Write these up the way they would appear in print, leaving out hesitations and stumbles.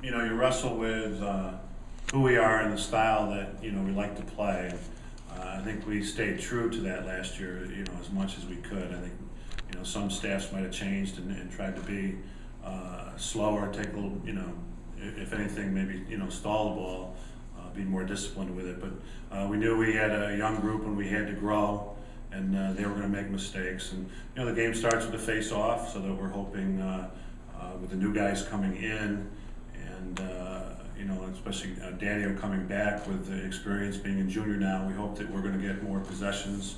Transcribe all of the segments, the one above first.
you wrestle with who we are and the style that we like to play. I think we stayed true to that last year, as much as we could. I think some staffs might have changed and tried to be slower, take a little, if anything, maybe stall the ball, be more disciplined with it. But we knew we had a young group and we had to grow, and they were going to make mistakes. And the game starts with a face-off, so that we're hoping with the new guys coming in, and especially Daniel coming back with the experience being a junior now, we hope that we're going to get more possessions.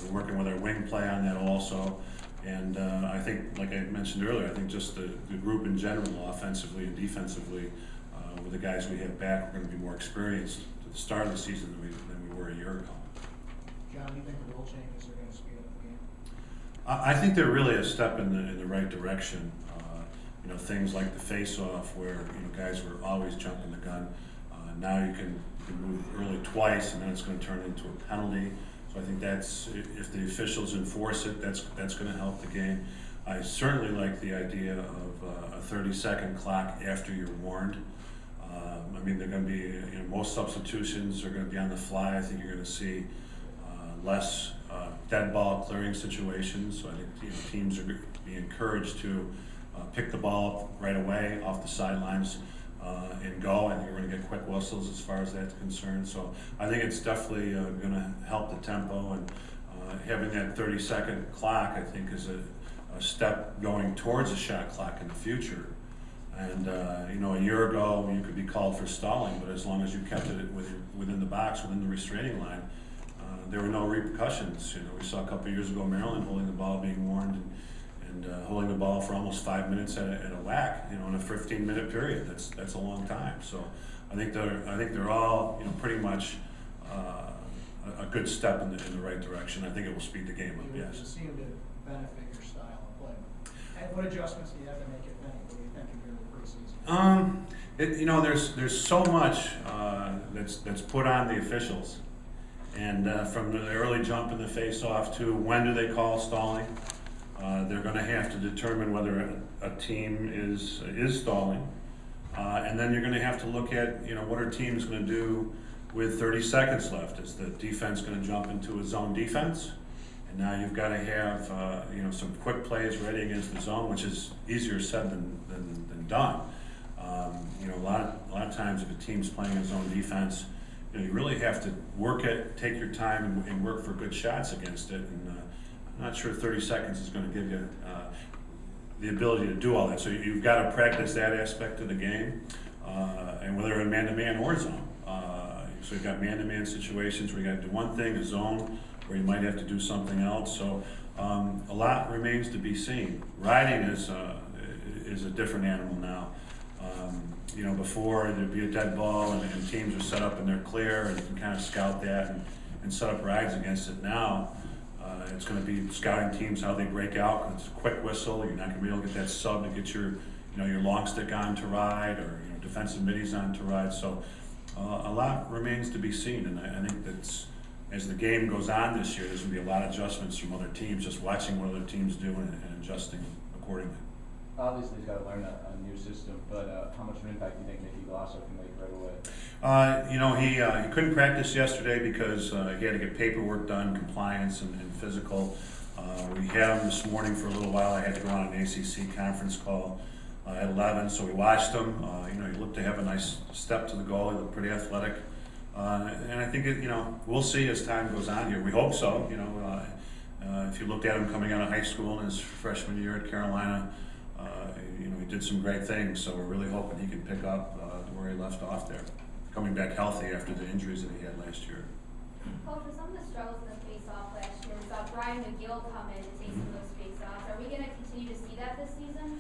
We're working with our wing play on that also. And I think, like I mentioned earlier, I think just the group in general, offensively and defensively, with the guys we have back, we're going to be more experienced at the start of the season than we were a year ago. John, do you think the rule changes are going to speed up the game? I think they're really a step in the right direction. Things like the face-off, where guys were always jumping the gun. Now you can move early twice, and then it's going to turn into a penalty. So I think that's, if the officials enforce it, that's going to help the game. I certainly like the idea of a 30-second clock after you're warned. They're going to be, most substitutions are going to be on the fly. I think you're going to see less dead ball clearing situations. So I think teams are going to be encouraged to pick the ball up right away off the sidelines and go. I think we're going to get quick whistles as far as that's concerned. So I think it's definitely going to help the tempo, and having that 30-second clock, I think, is a step going towards a shot clock in the future. And a year ago you could be called for stalling, but as long as you kept it within the box, within the restraining line, there were no repercussions. We saw a couple of years ago Maryland holding the ball, being warned, and holding the ball for almost 5 minutes at a whack, in a 15-minute period. That's a long time. So I think they're all pretty much a good step in the right direction. I think it will speed the game up. Yes. It seemed to benefit your style of play. And what adjustments do you have to make, if any? What do you think during the preseason? There's so much that's put on the officials, and from the early jump in the face-off to when do they call stalling. They're going to have to determine whether a team is stalling, and then you're going to have to look at what our team is going to do with 30 seconds left. Is the defense going to jump into a zone defense? And now you've got to have some quick plays ready against the zone, which is easier said than done. A lot of times if a team's playing a zone defense, you really have to work it, take your time, and work for good shots against it. And I'm not sure 30 seconds is going to give you the ability to do all that. So you've got to practice that aspect of the game, and whether in man-to-man or zone. So you've got man-to-man situations where you got to do one thing, a zone where you might have to do something else. So a lot remains to be seen. Riding is a different animal now. Before there'd be a dead ball and teams are set up and they're clear, and you can kind of scout that and set up rides against it. Now it's going to be scouting teams, how they break out. It's a quick whistle. You're not going to be able to get that sub to get your long stick on to ride, or defensive middies on to ride. So a lot remains to be seen, and I think that's, as the game goes on this year, there's going to be a lot of adjustments from other teams, just watching what other teams do and adjusting accordingly. Obviously, he's got to learn a new system, but how much of an impact do you think Nicky Glasso can make right away? He couldn't practice yesterday because he had to get paperwork done, compliance and physical. We had him this morning for a little while. I had to go on an ACC conference call at 11, so we watched him. He looked to have a nice step to the goal. He looked pretty athletic. And I think we'll see as time goes on here. We hope so. If you looked at him coming out of high school in his freshman year at Carolina, he did some great things. So we're really hoping he can pick up where he left off there, coming back healthy after the injuries that he had last year. Coach, with some of the struggles in the face-off last year, we saw Brian McGill come in and take some of those face-offs. Are we going to continue to see that this season?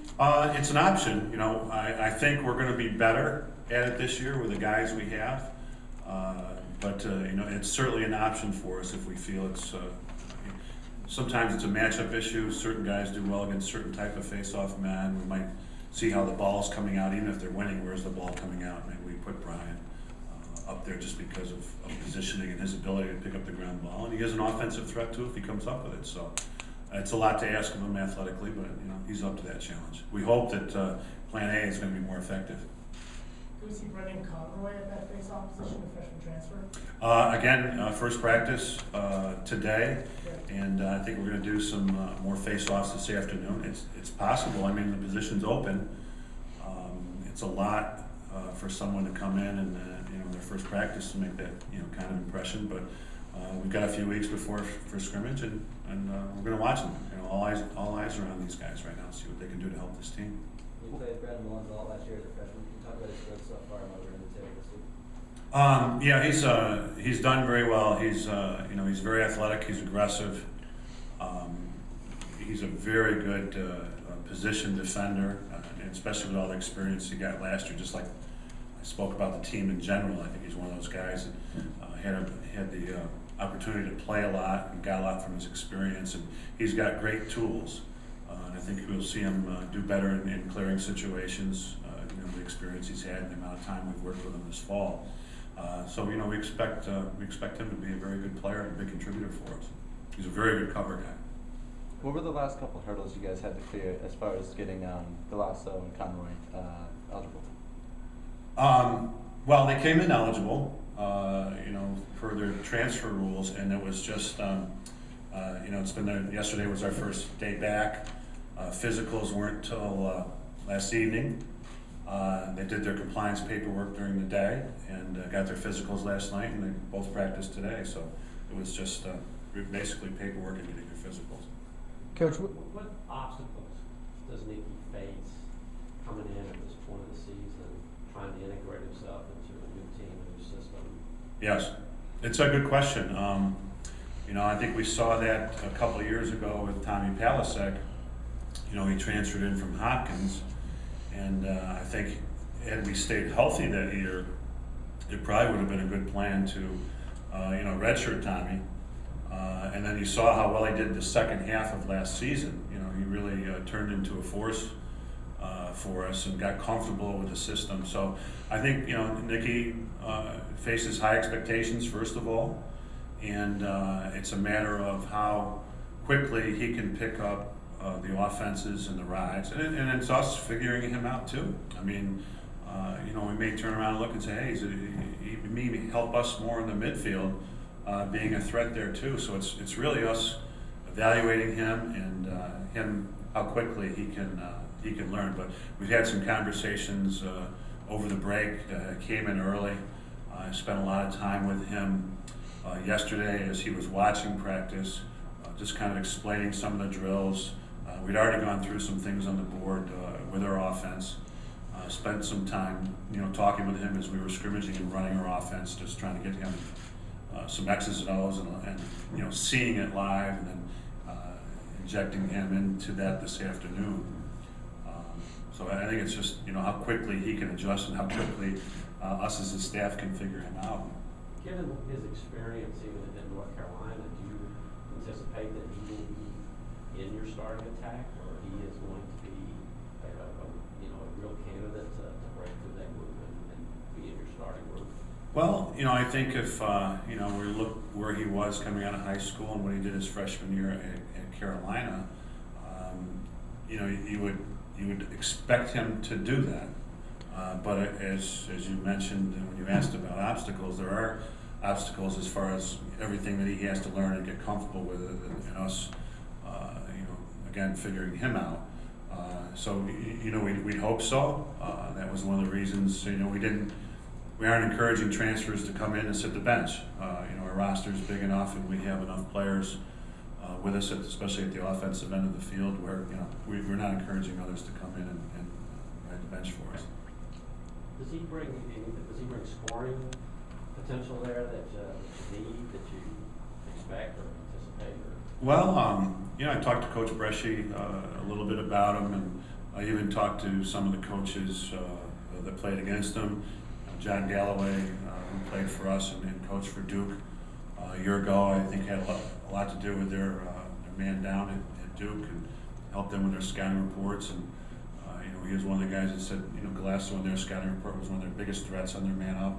It's an option. I think we're going to be better at it this year with the guys we have. But it's certainly an option for us if we feel it's. Sometimes it's a matchup issue. Certain guys do well against certain type of face-off men. We might see how the ball's coming out, even if they're winning. Where's the ball coming out? Maybe we put Brian up there just because of positioning and his ability to pick up the ground ball, and he is an offensive threat too if he comes up with it. So it's a lot to ask of him athletically, but he's up to that challenge. We hope that Plan A is going to be more effective. Do we see Brendan Conroy at that face-off position, the freshman transfer? Again, first practice today, and I think we're going to do some more face-offs this afternoon. It's possible. I mean, the position's open. It's a lot for someone to come in and their first practice to make that kind of impression. But we've got a few weeks before for scrimmage, and we're going to watch them. All eyes are on these guys right now. See what they can do to help this team. You played Brandon Mullins a lot last year as a freshman. Can you talk about his growth so far and what we're going to take this week? Yeah, he's done very well. He's he's very athletic. He's aggressive. He's a very good position defender, and especially with all the experience he got last year. Just like I spoke about the team in general, I think he's one of those guys that had the opportunity to play a lot and got a lot from his experience. And he's got great tools. And I think we'll see him do better in clearing situations. The experience he's had and the amount of time we've worked with him this fall. So we expect him to be a very good player and a big contributor for us. He's a very good cover guy. What were the last couple hurdles you guys had to clear as far as getting Galasso and Conroy eligible? Well, they came in eligible, per their transfer rules, and it was just, it's been yesterday was our first day back. Physicals weren't till last evening. They did their compliance paperwork during the day and got their physicals last night, and they both practiced today. So it was just basically paperwork and getting their physicals. Coach, what obstacles does Nicky face coming in at this point of the season, trying to integrate himself into a new team, a new system? Yes, it's a good question. I think we saw that a couple of years ago with Tommy Palasek. He transferred in from Hopkins, and I think had we stayed healthy that year, it probably would have been a good plan to, redshirt Tommy. And then you saw how well he did the second half of last season. He really turned into a force for us and got comfortable with the system. So I think, Nicky faces high expectations, first of all, and it's a matter of how quickly he can pick up the offenses and the rides, and it's us figuring him out too. I mean, we may turn around and look and say, hey, he may help us more in the midfield, being a threat there too. So it's really us evaluating him and him how quickly he can learn. But we've had some conversations over the break. Came in early. I spent a lot of time with him yesterday as he was watching practice, just kind of explaining some of the drills. We'd already gone through some things on the board with our offense. Spent some time, talking with him as we were scrimmaging and running our offense, just trying to get him some X's and O's and seeing it live, and then injecting him into that this afternoon. So I think it's just how quickly he can adjust and how quickly us as a staff can figure him out. Given his experience even in North Carolina, do you anticipate that he will be in your starting attack, or he is going to be a real candidate to break through that group and be in your starting group? Well, I think if we look where he was coming out of high school and what he did his freshman year at Carolina, you would expect him to do that. But as you mentioned when you asked about obstacles, there are obstacles as far as everything that he has to learn and get comfortable with it, and us, again, figuring him out. So we'd hope so. That was one of the reasons we aren't encouraging transfers to come in and sit the bench. Our roster is big enough, and we have enough players with us, especially at the offensive end of the field, where we're not encouraging others to come in and ride the bench for us. Does he bring scoring potential there that you need, that you expect or anticipate? Well, I talked to Coach Bresci a little bit about him, and I even talked to some of the coaches that played against him. John Galloway, who played for us and coached for Duke a year ago, I think had a lot to do with their man down at Duke and helped them with their scouting reports. And he was one of the guys that said, Galasso in their scouting report was one of their biggest threats on their man up.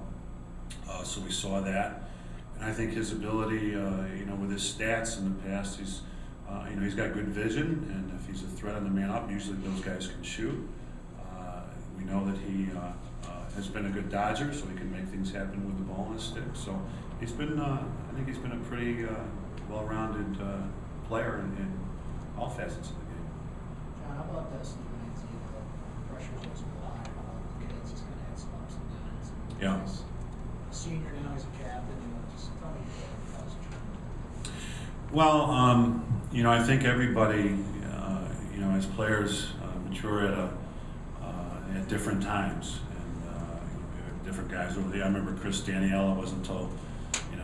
So we saw that. And I think his ability, with his stats in the past, he's He's got good vision, and if he's a threat on the man up, usually those guys can shoot. We know that he has been a good dodger, so he can make things happen with the ball in his stick. So he's been, I think he's been a pretty well-rounded player in all facets of the game. John, how about this? The pressure's was a little higher on the kids. He's kind of had some ups and downs. Yeah. He's a senior now, he's a captain. Just tell me how's it true? Well, I think everybody, as players mature at different times, and we have different guys over there. I remember Chris Daniela wasn't until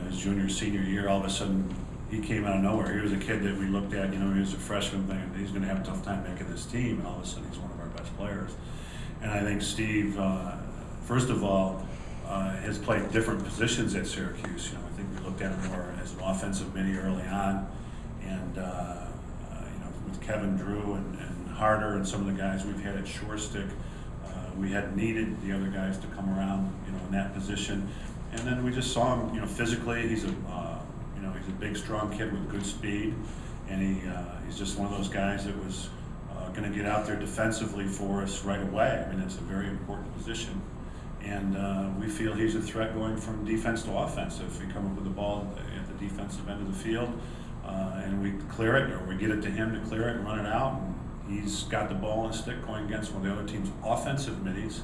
his junior, senior year, all of a sudden he came out of nowhere. He was a kid that we looked at, he was a freshman, thinking he's going to have a tough time making this team, and all of a sudden he's one of our best players. And I think Steve, first of all, has played different positions at Syracuse. I think we looked at him more as an offensive midi early on, and with Kevin Drew and Harder and some of the guys we've had at short stick, we had needed the other guys to come around, in that position. And then we just saw him, physically, he's a big, strong kid with good speed, and he's just one of those guys that was going to get out there defensively for us right away. I mean, it's a very important position. And we feel he's a threat going from defense to offense. If we come up with the ball at the defensive end of the field and we clear it, or we get it to him to clear it and run it out, and he's got the ball on his stick going against one of the other team's offensive middies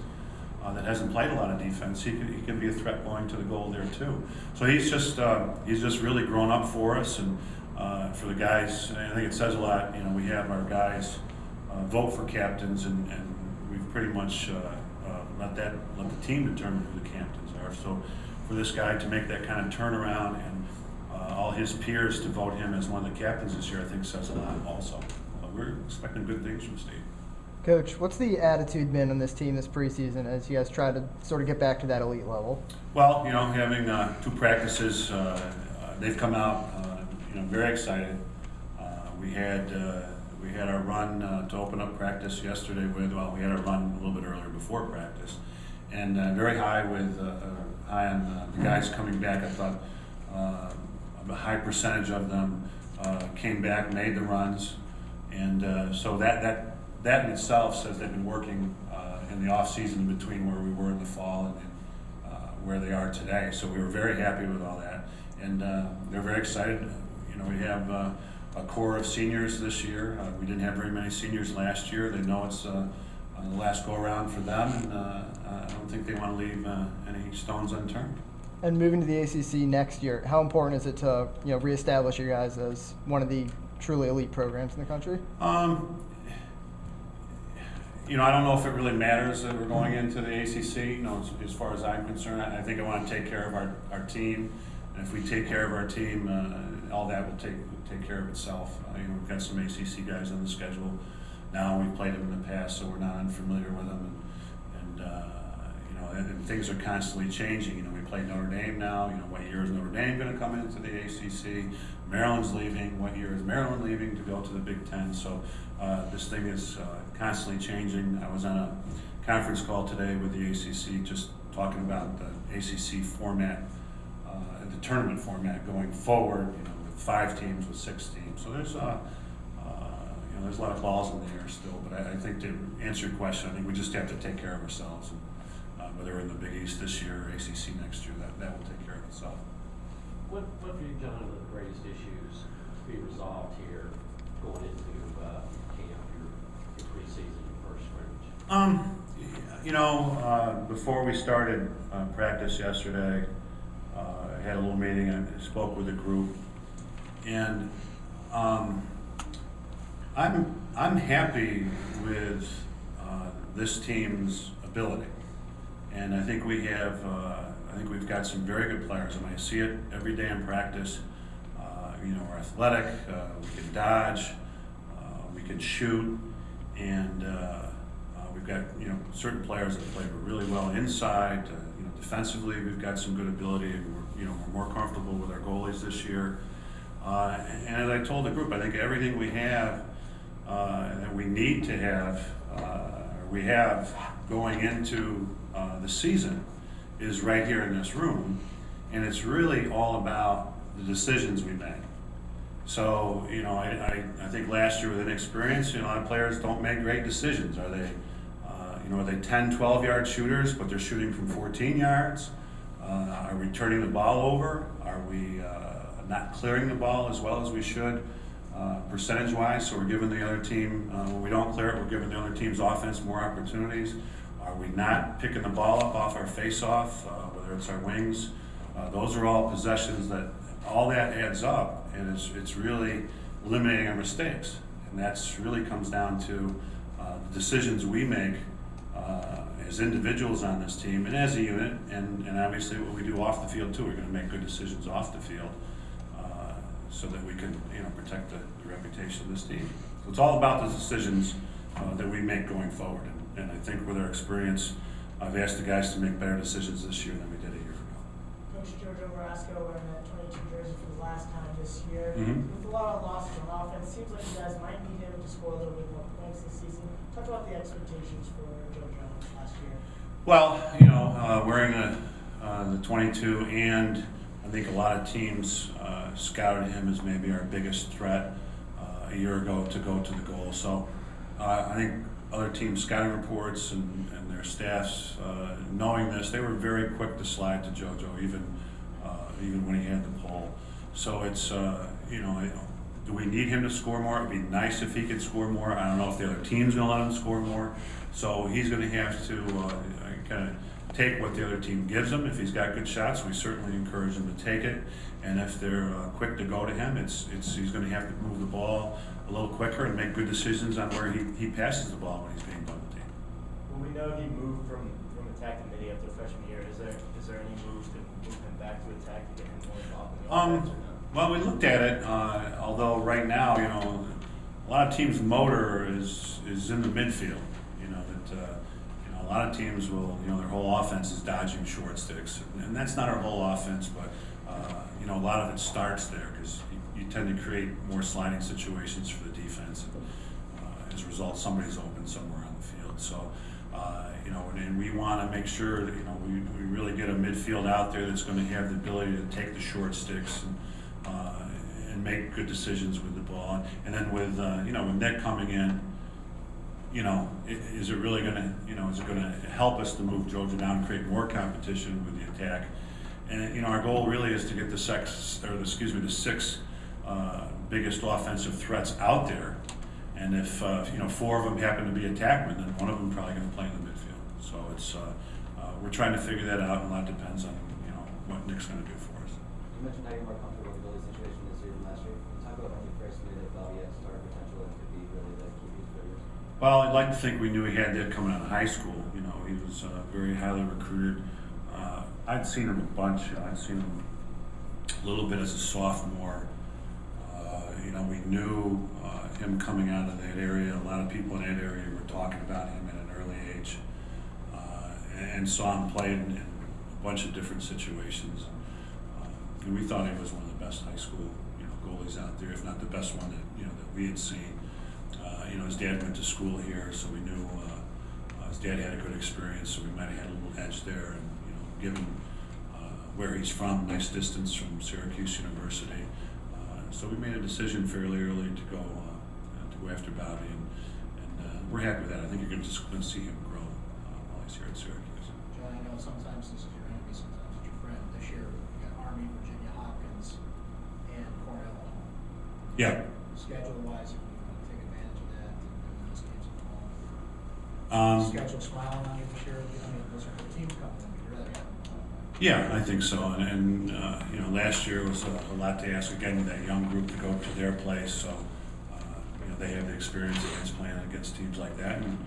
that hasn't played a lot of defense, he can be a threat going to the goal there too. So he's just really grown up for us, and for the guys, I think it says a lot. We have our guys vote for captains, and we've pretty much let the team determine who the captains are. So for this guy to make that kind of turnaround, and all his peers to vote him as one of the captains this year, I think says a lot also. We're expecting good things from Steve. Coach, what's the attitude been on this team this preseason as you guys try to sort of get back to that elite level? Well, having 2 practices, they've come out, very excited. We had our run to open up practice yesterday we had our run a little bit earlier before practice, and very high on the guys coming back. I thought a high percentage of them came back, made the runs, and so that in itself says they've been working in the off season between where we were in the fall and where they are today. So we were very happy with all that, and they're very excited. We have a core of seniors this year. We didn't have very many seniors last year. They know it's the last go around for them, and I don't think they want to leave any stones unturned. And moving to the ACC next year, how important is it to reestablish you guys as one of the truly elite programs in the country? I don't know if it really matters that we're going into the ACC. As far as I'm concerned, I think I want to take care of our team, and if we take care of our team, all that will take care of itself. We've got some ACC guys on the schedule now. We've played them in the past, so we're not unfamiliar with them, and things are constantly changing. We play Notre Dame now. What year is Notre Dame going to come into the ACC? Maryland's leaving. What year is Maryland leaving to go to the Big Ten? So this thing is constantly changing. I was on a conference call today with the ACC just talking about the ACC format, the tournament format going forward, with 5 teams, with 6 teams. So there's there's a lot of balls in the air still, but I think to answer your question, I think we just have to take care of ourselves. And, whether we're in the Big East this year or ACC next year, that will take care of itself. What for you, John, are the greatest issues to be resolved here going into camp, your preseason, your first scrimmage? Before we started practice yesterday, I had a little meeting and I spoke with the group, and I'm happy with this team's ability, and I think we have. I think we've got some very good players. I see it every day in practice. We're athletic. We can dodge. We can shoot, and we've got certain players that play really well inside. Defensively, we've got some good ability, and we're more comfortable with our goalies this year. And as I told the group, I think everything we have that we need to have, we have going into the season, is right here in this room, and it's really all about the decisions we make. So, you know, I think last year with inexperience, you know, a lot of players don't make great decisions. Are they, you know, are they 10, 12-yard shooters, but they're shooting from 14 yards? Are we turning the ball over? Are we not clearing the ball as well as we should, percentage-wise? So we're giving the other team, when we don't clear it, we're giving the other team's offense more opportunities. Are we not picking the ball up off our face-off, whether it's our wings? Those are all possessions that all that adds up, and it's really eliminating our mistakes. And that's really comes down to the decisions we make as individuals on this team and as a unit, and obviously what we do off the field too. We're going to make good decisions off the field so that we can, you know, protect the reputation of this team. So it's all about the decisions that we make going forward. And I think with our experience, I've asked the guys to make better decisions this year than we did a year ago. Coach Jojo Brasco wearing that 22 jersey for the last time this year. Mhm. With a lot of losses on offense, seems like you guys might need him to score a little bit more points this season. Talk about the expectations for Jojo last year. Well, you know, wearing the 22, and I think a lot of teams scouted him as maybe our biggest threat a year ago to go to the goal. So I think other teams' scouting reports and their staffs, knowing this, they were very quick to slide to JoJo, even when he had the pole. So it's, you know, do we need him to score more? It'd be nice if he could score more. I don't know if the other team's going to let him score more. So he's going to have to kind of take what the other team gives him. If he's got good shots, we certainly encourage him to take it. And if they're quick to go to him, he's going to have to move the ball a little quicker and make good decisions on where he passes the ball when he's being double teamed. Well, we know he moved from attack to midi after freshman year. Is there any moves to move him back to attack to get him more involved in the offense or not? Well, we looked at it, although right now, you know, a lot of teams' motor is in the midfield. You know, that you know, a lot of teams will, you know, their whole offense is dodging short sticks. And that's not our whole offense, but, you know, a lot of it starts there because you tend to create more sliding situations for the defense. And, as a result, somebody's open somewhere on the field. So, you know, and we want to make sure that, you know, we really get a midfield out there that's going to have the ability to take the short sticks and make good decisions with the ball. And then with, you know, with Nick coming in, you know, is it really going to, you know, is it going to help us to move Georgia down and create more competition with the attack? And, you know, our goal really is to get the six biggest offensive threats out there. And if, you know, 4 of them happen to be attackmen, then one of them probably going to play in the midfield. So it's, we're trying to figure that out, and a lot depends on, you know, what Nick's going to do for us. You mentioned how you're more comfortable with the goalie situation this year than last year. Can you talk about when you first knew that Bobby had star potential and could be really the key piece for you? Well, I'd like to think we knew he had that coming out of high school. You know, he was very highly recruited. I'd seen him a bunch. I'd seen him a little bit as a sophomore. You know, we knew him coming out of that area. A lot of people in that area were talking about him at an early age, and saw him play in a bunch of different situations. And we thought he was one of the best high school, you know, goalies out there, if not the best one that, you know, that we had seen. You know, his dad went to school here, so we knew his dad had a good experience, so we might have had a little edge there. And, you know, given where he's from, nice distance from Syracuse University. So we made a decision fairly early to go after Bobby, and we're happy with that. I think you're just going to see him grow while he's here at Syracuse. John, I know sometimes this is your enemy, sometimes it's your friend. This year, we got Army, Virginia, Hopkins, and Cornell. Yeah. Schedule-wise, if you want to take advantage of that and those games at home. Schedule smiling on you this year. I mean, those are good teams coming in. You really have. Yeah, I think so. And you know, last year was a lot to ask again with that young group to go to their place. So you know, they have the experience against playing against teams like that. And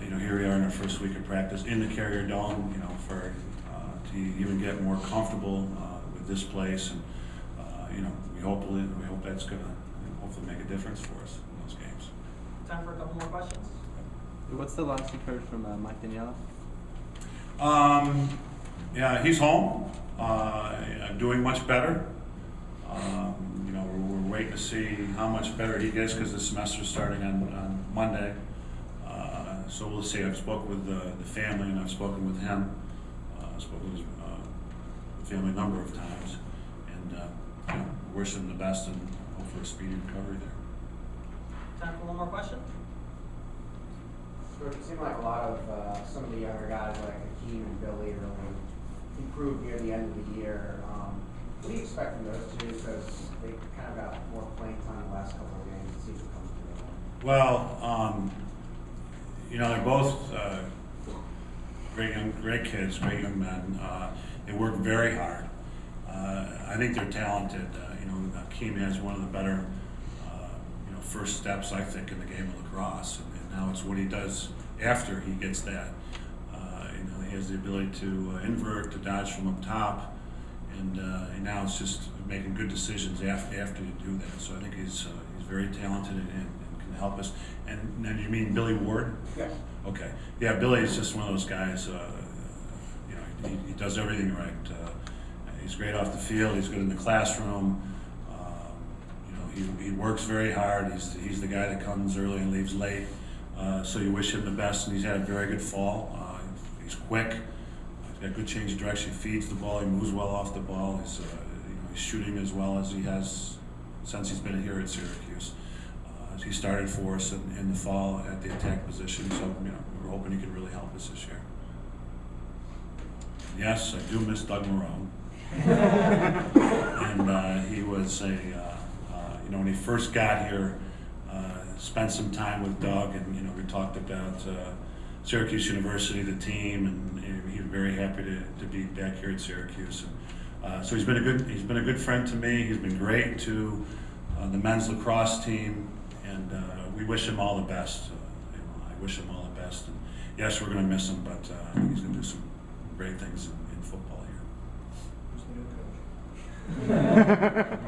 you know, here we are in our first week of practice in the Carrier Dome. You know, for to even get more comfortable with this place, and you know, we hope that's going to hopefully make a difference for us in those games. Time for a couple more questions. What's the last you've heard from Mike Daniela? Yeah, he's home, doing much better. You know, we're waiting to see how much better he gets because the semester's starting on Monday. So we'll see. I've spoken with the family, and I've spoken with him. I've spoken with the family a number of times, and you know, wish him the best, and hope for a speedy recovery there. Time for one more question? So it seemed like a lot of some of the younger guys like Hakeem and Billy really improved near the end of the year. What do you expect from those two? Because they kind of got more playing time the last couple of games. It seems to come through. Well, you know, they're both great kids, great young men. They work very hard. I think they're talented. You know, Hakeem has one of the better, you know, first steps, I think, in the game of lacrosse. And now it's what he does after he gets that. You know, he has the ability to invert, to dodge from up top, and now it's just making good decisions after you do that. So I think he's very talented and can help us. And then you mean Billy Ward? Yes. Okay. Yeah, Billy is just one of those guys. You know, he does everything right. He's great off the field. He's good in the classroom. You know, he works very hard. He's the guy that comes early and leaves late. So you wish him the best. And he's had a very good fall. He's quick. He's got good change of direction. He feeds the ball. He moves well off the ball. You know, he's shooting as well as he has since he's been here at Syracuse. He started for us in the fall at the attack position. So you know, we're hoping he can really help us this year. Yes, I do miss Doug Marone. And he was you know, when he first got here, spent some time with Doug, and you know, we talked about Syracuse University, the team, and he was very happy to be back here at Syracuse. And, so he's been a good friend to me. He's been great to the men's lacrosse team, and we wish him all the best. You know, I wish him all the best. And yes, we're going to miss him, but I think he's going to do some great things in football here. Who's the new coach?